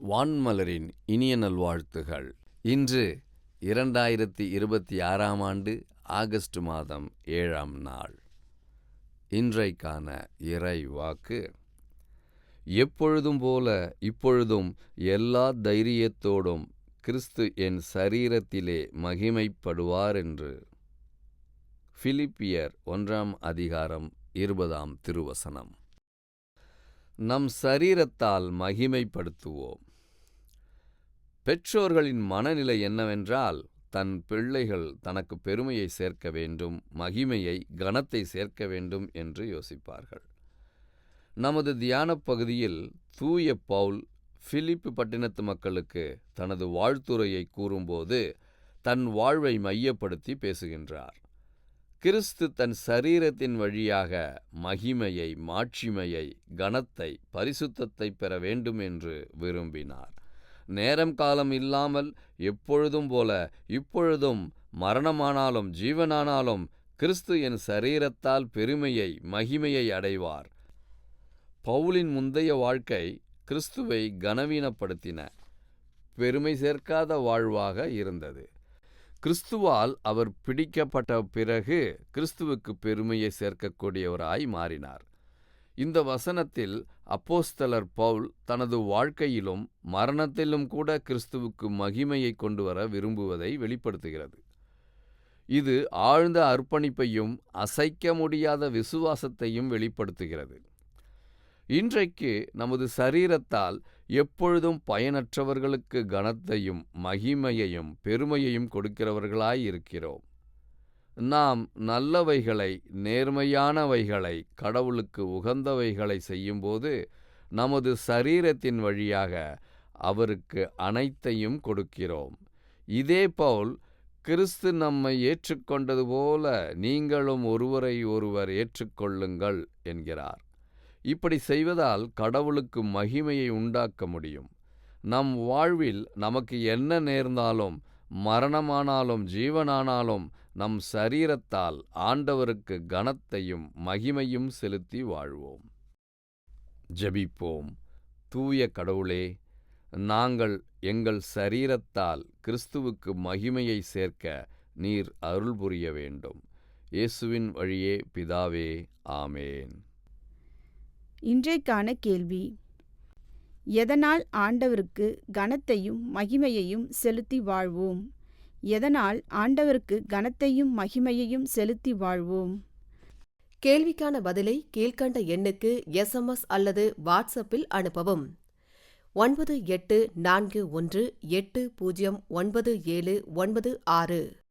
வான்மலரின் இனிய நல்வாழ்த்துகள். இன்று 2026 ஆண்டு ஆகஸ்ட் மாதம் 7ஆம் நாள். இன்றைக்கான இறை வாக்கு: எப்பொழுதும் போல இப்பொழுதும் எல்லா தைரியத்தோடும் கிறிஸ்து என் சரீரத்திலே மகிமைப்படுவார் என்று. பிலிப்பியர் 1ஆம் அதிகாரம் 20ஆம் திருவசனம். நம் சரீரத்தால் மகிமைப்படுத்துவோம். பெற்றோர்களின் மனநிலை என்னவென்றால், தன் பிள்ளைகள் தனக்கு பெருமையை சேர்க்க வேண்டும், மகிமையை, கனத்தை சேர்க்க வேண்டும் என்று யோசிப்பார்கள். நமது தியான பகுதியில் தூய பவுல் பிலிப்பு பட்டினத்து மக்களுக்கு தனது வாழ்த்துரையை கூறும்போது தன் வாழ்வை மையப்படுத்தி பேசுகின்றார். கிறிஸ்து தன் சரீரத்தின் வழியாக மகிமையை, மாட்சிமையை, கனத்தை, பரிசுத்தத்தை பெற வேண்டும் என்று விரும்பினார். நேரம் காலம் இல்லாமல் எப்பொழுதும் போல இப்பொழுதும் மரணமானாலும் ஜீவனானாலும் கிறிஸ்து என் சரீரத்தால் பெருமையை, மகிமையை அடைவார். பவுலின் முந்தைய வாழ்க்கை கிறிஸ்துவை கனவீனப்படுத்தின, பெருமை சேர்க்காத வாழ்வாக இருந்தது. கிறிஸ்துவால் அவர் பிடிக்கப்பட்ட பிறகு கிறிஸ்துவுக்கு பெருமையை சேர்க்கக்கூடியவராய் மாறினார். இந்த வசனத்தில் அப்போஸ்தலர் பவுல் தனது வாழ்க்கையிலும் மரணத்திலும் கூட கிறிஸ்துவுக்கு மகிமையை கொண்டு வர விரும்புவதை வெளிப்படுத்துகிறது. இது ஆழ்ந்த அர்ப்பணிப்பையும் அசைக்க முடியாத விசுவாசத்தையும் வெளிப்படுத்துகிறது. இன்றைக்கு நமது சரீரத்தால் எப்பொழுதும் பயனற்றவர்களுக்கு கனத்தையும், மகிமையையும், பெருமையையும் கொடுக்கிறவர்களாயிருக்கிறோம். நாம் நல்லவைகளை, நேர்மையானவைகளை, கடவுளுக்கு உகந்தவைகளை செய்யும்போது நமது சரீரத்தின் வழியாக அவருக்கு அனைத்தையும் கொடுக்கிறோம். இதே பவுல், கிறிஸ்து நம்மை ஏற்றுக்கொண்டது போல நீங்களும் ஒருவரை ஒருவர் ஏற்றுக்கொள்ளுங்கள் என்கிறார். இப்படி செய்வதால் கடவுளுக்கு மகிமையை உண்டாக்க முடியும். நம் வாழ்வில் நமக்கு என்ன நேர்ந்தாலும், மரணமானாலும் ஜீவனானாலும் நம் சரீரத்தால் ஆண்டவருக்கு கனத்தையும் மகிமையும் செலுத்தி வாழ்வோம். ஜெபிப்போம். தூய கடவுளே, நாங்கள் எங்கள் சரீரத்தால் கிறிஸ்துவுக்கு மகிமையை சேர்க்க நீர் அருள் புரிய வேண்டும். இயேசுவின் வழியே பிதாவே, ஆமேன். இன்றைக்கான கேள்வி: எதனால் ஆண்டவருக்கு கனத்தையும் மகிமையையும் செலுத்தி வாழ்வோம்? எதனால் ஆண்டவருக்கு கனத்தையும் மகிமையையும் செலுத்தி வாழ்வோம்? கேள்விக்கான பதிலை கீழ்க்கண்ட எண்ணுக்கு SMS அல்லது வாட்ஸ்அப்பில் அனுப்பவும். 9841809796.